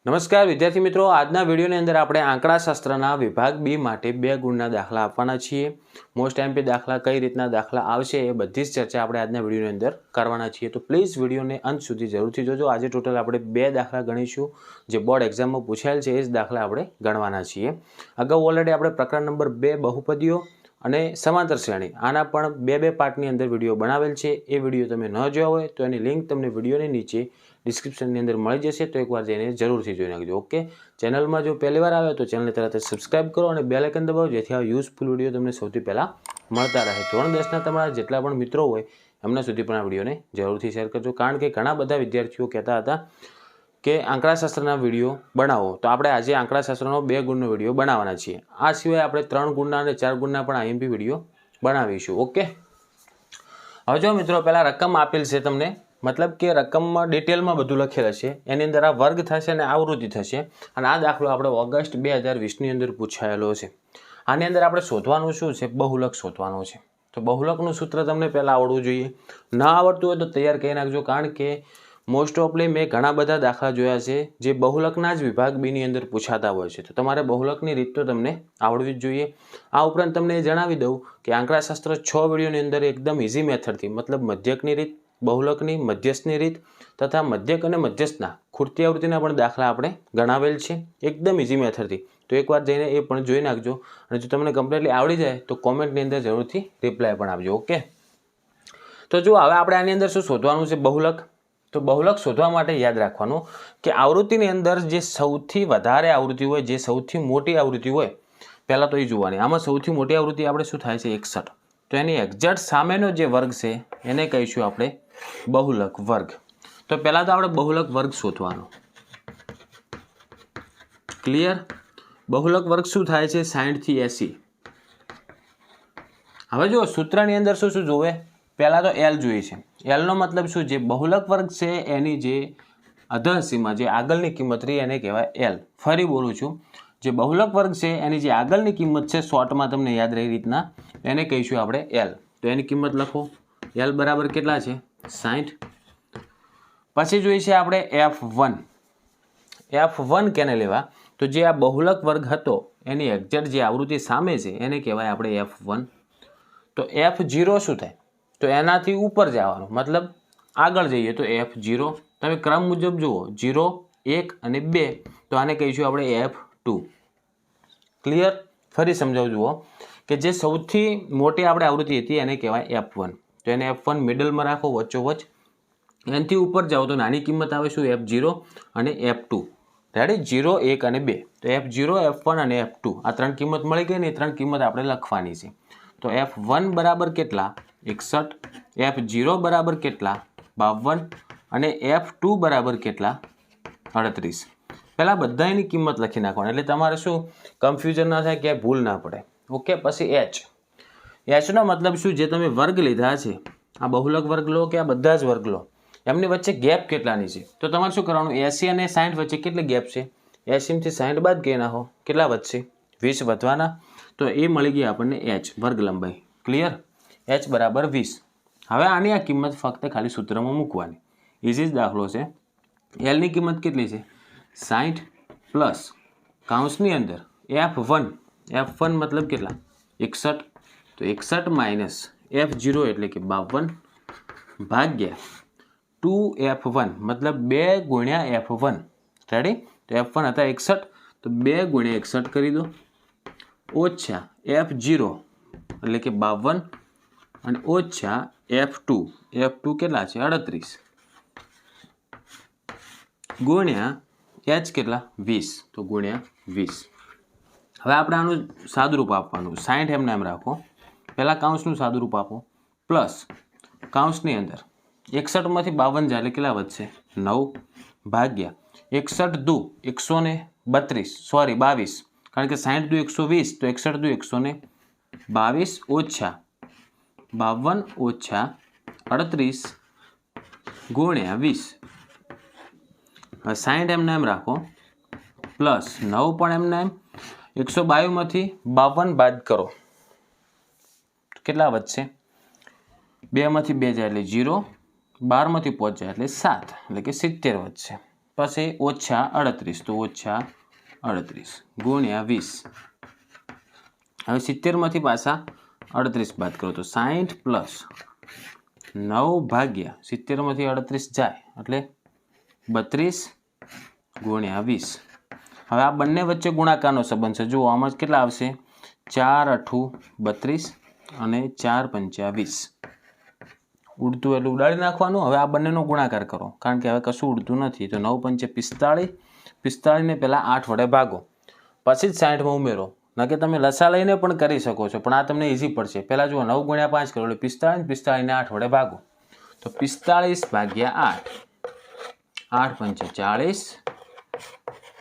નમસ્કાર વિદ્યાર્થી મિત્રો, આજના વિડીયોની અંદર આપણે આંકડાશાસ્ત્રના વિભાગ બી માટે 2 ગુણના દાખલા આપવાના છીએ. મોસ્ટ એમપી દાખલા કઈ રીતના દાખલા આવશે એ બધી જ ચર્ચા આપણે આજના વિડીયોની અંદર કરવાના છીએ. તો પ્લીઝ વિડીયોને અંત સુધી જરૂરથી જોજો. આજે ટોટલ આપણે 2 દાખલા ગણીશું જે બોર્ડ એક્ઝામમાં પૂછાયેલ છે. એ જ દાખલા આપણે ગણવાના છીએ. અગાઉ ઓલરેડી આપણે પ્રકરણ નંબર 2 બહુપદીઓ અને સમાંતર શ્રેણી આના પણ 2 પાર્ટની અંદર વિડીયો બનાવેલ છે. એ વિડીયો તમે ન જોયા હોય તો એની લિંક તમને વિડીયોની નીચે ડિસ્ક્રિપ્શનની અંદર મળી જશે, તો એકવાર જઈને જરૂરથી જોઈ નાખજો. ઓકે, ચેનલમાં જો પહેલી વાર આવ્યો તો ચેનલને તરત જ સબસ્ક્રાઇબ કરો અને બેલ આઇકન દબાવો, જેથી આ યુઝફુલ વિડીયો તમને સૌથી પહેલાં મળતા રહે. ધોરણ 10ના તમારા જેટલા પણ મિત્રો હોય એમના સુધી પણ આ વિડીયોને જરૂરથી શેર કરજો, કારણ કે ઘણા બધા વિદ્યાર્થીઓ કહેતા હતા કે આંકડાશાસ્ત્રના વિડીયો બનાવો. તો આપણે આજે આંકડાશાસ્ત્રનો 2 ગુણનો વિડીયો બનાવવાના છીએ. આ સિવાય આપણે 3 ગુણના અને 4 ગુણના પણ આઈએમપી વિડીયો બનાવીશું. ઓકે, હવે જો મિત્રો, પહેલાં રકમ આપેલ છે તમને, મતલબ કે રકમમાં ડિટેલમાં બધું લખેલ છે. એની અંદર આ વર્ગ થશે અને આવૃત્તિ થશે. અને આ દાખલો આપણે ઓગસ્ટ 2020ની અંદર પૂછાયેલો છે. આની અંદર આપણે શોધવાનું શું છે? બહુલક શોધવાનું છે. તો બહુલકનું સૂત્ર તમને પહેલાં આવડવું જોઈએ. ના આવડતું હોય તો તૈયાર કરી નાખજો, કારણ કે મોસ્ટ ઓફલી મેં ઘણા બધા દાખલા જોયા છે જે બહુલકના જ વિભાગ બીની અંદર પૂછાતા હોય છે. તો તમારે બહુલકની રીત તો તમને આવડવી જ જોઈએ. આ ઉપરાંત તમને એ જણાવી દઉં કે આંકડાશાસ્ત્ર 6 વિડીયોની અંદર એકદમ ઇઝી મેથડથી, મતલબ મધ્યકની રીત, બહુલકની, મધ્યસ્થની રીત તથા મધ્યક અને મધ્યસ્થના ખૂટતી આવૃત્તિના પણ દાખલા આપણે ગણાવેલ છે એકદમ ઇઝી મેથડથી. તો એકવાર જઈને એ પણ જોઈ નાખજો. અને જો તમને કમ્પ્લીટલી આવડી જાય તો કોમેન્ટની અંદર જરૂરથી રિપ્લાય પણ આપજો. ઓકે, તો જો હવે આપણે આની અંદર શું શોધવાનું છે? બહુલક. તો બહુલક શોધવા માટે યાદ રાખવાનું કે આવૃત્તિની અંદર જે સૌથી વધારે આવૃત્તિ હોય, જે સૌથી મોટી આવૃત્તિ હોય, પહેલાં તો એ જોવાની. આમાં સૌથી મોટી આવૃત્તિ આપણે શું થાય છે? 61. તો એની એક્ઝેક્ટ સામેનો જે વર્ગ છે એને કહીશું આપણે બહુલક વર્ગ. તો પહેલાં તો આપણે બહુલક વર્ગ શોધવાનો. ક્લિયર? બહુલક વર્ગ શું થાય છે? 60 થી 80. હવે જો સૂત્રની અંદર શું શું જોવે? પહેલાં તો એલ જોઈએ છે. એલનો મતલબ શું? જે બહુલક વર્ગ છે એની જે અધઃસીમા, જે આગળની કિંમત રહી એને કહેવાય એલ. ફરી બોલું છું, જે બહુલક વર્ગ છે એની જે આગળની કિંમત છે, શોર્ટમાં તમને યાદ રહી રીતના, એને કહીશું આપણે એલ. તો એની કિંમત લખો. એલ બરાબર કેટલા છે? 60. પછી જોઈએ છે આપણે F1. F1 કેને લેવા? તો જે આ બહુલક વર્ગ હતો એની એક્ઝેક્ટ જે આવૃત્તિ સામે છે એને કહેવાય આપણે F1. તો F0 શું થાય? તો એનાથી ઉપર જવાનું, મતલબ આગળ જઈએ તો F0. તમે ક્રમ મુજબ જુઓ, 0, 1 અને 2, તો આને કહીશું આપણે F2. ક્લિયર? ફરી સમજાવું જુઓ કે જે સૌથી મોટી આપણે આવૃત્તિ હતી એને કહેવાય F1. તો એને F1 મિડલમાં રાખો, વચ્ચોવચ્ચ. એનાથી ઉપર જાઓ તો નાની કિંમત આવે શું? F0 અને F2. રેડી? 0, 1 અને 2. તો F0, F1 અને F2 આ 3 કિંમત મળી ગઈ ને? એ 3 કિંમત આપણે લખવાની છે. તો F1 બરાબર કેટલા? 61. F0 બરાબર કેટલા? 52. અને F2 બરાબર કેટલા? 38. પહેલાં બધાની કિંમત લખી નાખવાની, એટલે તમારે શું કન્ફ્યુઝન ના થાય, ક્યાંય ભૂલ ના પડે. ઓકે, પછી H. Hનો મતલબ શું? જે તમે વર્ગ લીધા છે, આ બહુલક વર્ગ લો કે આ બધા જ વર્ગ લો, એમની વચ્ચે ગેપ કેટલાની છે? તો તમારે શું કરવાનું? 80 અને 60 વચ્ચે કેટલી ગેપ છે? 80 થી 60 બાદ કરી નાખો, કેટલા વધશે? 20 વધવાના. તો એ મળી ગઈ આપણને H, વર્ગ લંબાઈ. ક્લિયર? H બરાબર 20. હવે આની આ કિંમત ફક્ત ખાલી સૂત્રમાં મૂકવાની. ઇઝી જ દાખલો છે. એલની કિંમત કેટલી છે? 60 પ્લસ કૌંસની અંદર F1. F1 મતલબ કેટલા? 61. તો 61 માઇનસ F0 એટલે કે 52 ભાગ્યા 2F1, મતલબ 2 ગુણ્યા F1. રેડી? તો F1 હતા 61, તો 2 ગુણ્યા 61 કરી દો, ઓછા F0 એટલે કે 52 અને ઓછા F2. F2 કેટલા છે? 38 ગુણ્યા H કેટલા? 20. તો ગુણ્યા 20. હવે આપણે આનું સાદુરૂપ આપવાનું. 60 એમને એમ રાખો, પહેલાં કૌંસનું સાદુરૂપ આપો, પ્લસ કૌંસની અંદર 61માંથી 52 જાય એટલે કેટલા વધશે? 9 ભાગ્યા 61 દુ 132, સોરી 22, કારણ કે 60 દુ 120, તો 61 દુ 122 ઓછા 52 ઓછા 38 ગુણ્યા 20. હવે 60 એમને એમ રાખો, પ્લસ 9 પણ એમને એમ. 122માંથી 52 બાદ કરો, કેટલા વધશે? 2માંથી 2 જાય એટલે 0, 12માંથી 5 જાય એટલે 7, એટલે કે 70 વધશે. પછી -38, તો -38 ગુણ્યા 20. હવે 70માંથી પાછા 38 બાદ કરો તો 60 પ્લસ 9 ભાગ્યા 70માંથી 38 જાય એટલે 32 ગુણ્યા 20. હવે આ બંને વચ્ચે ગુણાકારનો સંબંધ છે. જુઓ આમાં કેટલા આવશે? 4 × 8 32 અને 4 × 5 20. ઉડતું એટલે ઉડાડી નાખવાનું. હવે આ બંનેનો ગુણાકાર કરો, કારણ કે હવે કશું ઉડતું નથી. તો 9 × 5 45, 45ને પહેલાં 8 વડે ભાગો, પછી જ 60માં ઉમેરો. ના કે તમે લસા લઈને પણ કરી શકો છો, પણ આ તમને ઇઝી પડશે. પહેલાં જુઓ 9 × 5 કરો એટલે 45, 45ને 8 વડે ભાગો તો 45 ભાગ્યા 8, 8 × 40,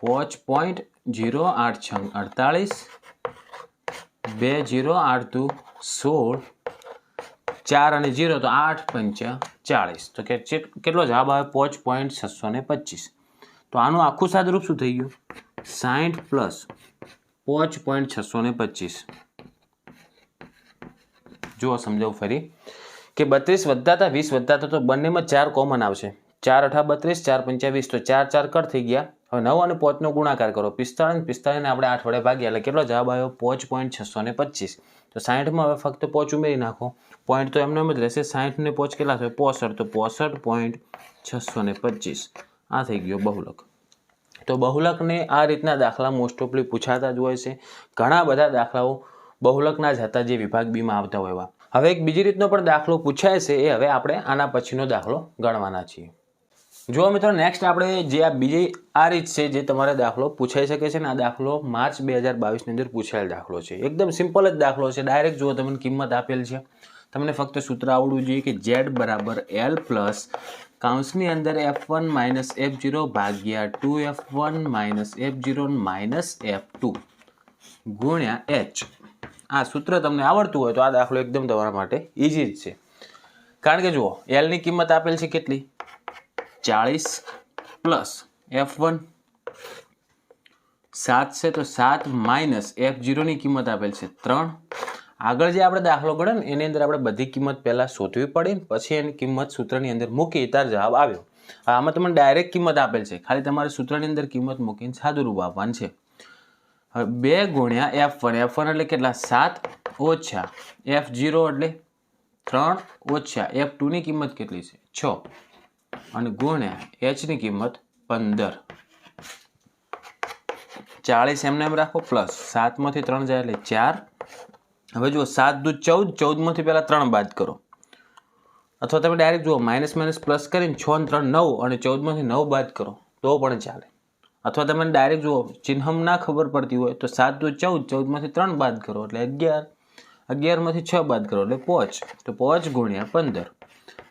5.0, 8 × 48, 2 0, 8 × 16, 4 અને 0 તો 8 × 5 40. તો કેટલો જવાબ આવે? 5.625. તો આનું આખું સાદુરૂપ શું થઈ ગયું? 60 પ્લસ 5.625. જુઓ સમજાવું ફરી કે 32 વધતા હતા, 20 વધતા હતા, તો બંનેમાં 4 કોમન આવશે. 4 × 8 32, 4 × 5 20, તો 4 4 કટ થઈ ગયા. હવે 9 અને 5નો ગુણાકાર કરો, 45, 45ને આપણે 8 વડે ભાગ્યા એટલે કેટલો જવાબ આવ્યો? 5.625. તો 60માં હવે ફક્ત 5 ઉમેરી નાખો. પોઈન્ટ તો એમને એમ જ રહેશે. 60 ને 5 કેટલા થયો? 65, તો 65.625. આ થઈ ગયો બહુલક. તો બહુલકને આ રીતના દાખલા મોસ્ટ ઓફલી પૂછાતા જ હોય છે. ઘણા બધા દાખલાઓ બહુલકના જ હતા જે વિભાગ બીમાં આવતા હોય એવા. હવે એક બીજી રીતનો પણ દાખલો પૂછાય છે, એ હવે આપણે આના પછીનો દાખલો ગણવાના છીએ. જો મિત્રો નેક્સ્ટ આપણે જે આ બીજી આ રીત છે જે તમારે દાખલો પૂછાઈ શકે છે ને, આ દાખલો માર્ચ 2022ની અંદર પૂછાયેલ દાખલો છે. એકદમ સિમ્પલ જ દાખલો છે. ડાયરેક્ટ જુઓ તમને કિંમત આપેલ છે, તમને ફક્ત સૂત્ર આવડવું જોઈએ કે Z = L પ્લસ કૌંસની અંદર F1 - F0 ભાગ્યા 2F1 - F0 - F2 ગુણ્યા H. આ સૂત્ર તમને આવડતું હોય તો આ દાખલો એકદમ તમારા માટે ઇઝી જ છે. કારણ કે જુઓ L ની કિંમત આપેલ છે કેટલી? 40 પ્લસ F1 7 છે, તો 7 માઇનસ F0 ની કિંમત આપેલ છે 3. આગળ જે આપણે દાખલો ગણ્યો ને એની અંદર આપણે બધી કિંમત પહેલાં શોધવી પડી, પછી એની કિંમત સૂત્રની અંદર મૂકી ત્યારે જવાબ આવ્યો. આમાં તમને ડાયરેક્ટ કિંમત આપેલ છે, ખાલી તમારે સૂત્રની અંદર કિંમત મૂકીને સાદુરૂપ આપવાનું છે. હવે 2 ગુણ્યા F1, F1 એટલે કેટલા? 7 ઓછા F0 એટલે 3 ઓછા F2 ની કિંમત કેટલી છે? 6 અને ગુણ્યા H ની કિંમત 15. 40 એમને એમ રાખો પ્લસ 7માંથી 3 જાય એટલે 4. હવે જુઓ 7 દૂ 14, 14માંથી પહેલાં 3 બાદ કરો, અથવા તમે ડાયરેક્ટ જુઓ માઇનસ માઇનસ પ્લસ કરીને 6 અને 3 9 અને 14માંથી 9 બાદ કરો તો પણ ચાલે. અથવા તમે ડાયરેક્ટ જુઓ ચિહ્ન ના ખબર પડતી હોય તો 7 દૂ 14, 14માંથી 3 બાદ કરો એટલે 11, 11માંથી 6 બાદ કરો એટલે 5, તો 5 ગુણ્યા 15.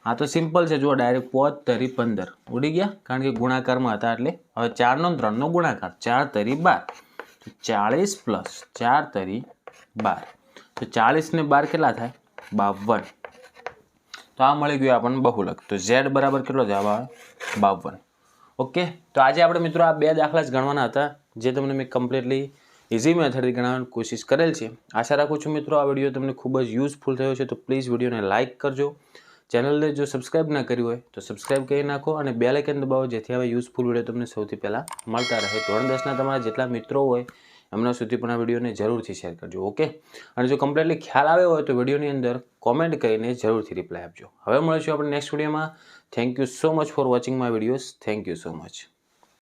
આ તો સિમ્પલ છે. જુઓ ડાયરેક્ટ 5 તરી 15 ઉડી ગયા, કારણ કે ગુણાકારમાં હતા એટલે. હવે 4 નો 3 નો ગુણાકાર 4 તરી 12, 40 પ્લસ 4 તરી 12, તો 40 ને 12 કેટલા થાય? 52. તો આ મળી ગયું આપણને બહુલક. તો Z બરાબર કેટલો જવાબ આવે? 52. ઓકે, તો આજે આપણે મિત્રો આ 2 દાખલા જ ગણવાના હતા, જે તમને મેં કમ્પ્લીટલી ઇઝી મેથડથી ગણવાની કોશિશ કરેલ છે. આશા રાખું છું મિત્રો આ વિડીયો તમને ખૂબ જ યુઝફુલ થયો છે. તો પ્લીઝ વિડીયોને લાઇક કરજો. ચેનલને જો સબસ્ક્રાઇબ ના કરી હોય તો સબસ્ક્રાઇબ કરી નાખો અને બેલ આઇકન દબાવો, જેથી હવે યુઝફુલ વિડીયો તમને સૌથી પહેલાં મળતા રહે. ધોરણ 10ના તમારા જેટલા મિત્રો હોય એમના સુધી પણ આ વિડીયોને જરૂરથી શેર કરજો. ઓકે, અને જો કમ્પ્લીટલી ખ્યાલ આવ્યો હોય તો વિડીયોની અંદર કોમેન્ટ કરીને જરૂરથી રિપ્લાય આપજો. હવે મળીશું આપણે નેક્સ્ટ વિડીયોમાં. Thank you so much for watching my videos. Thank you so much.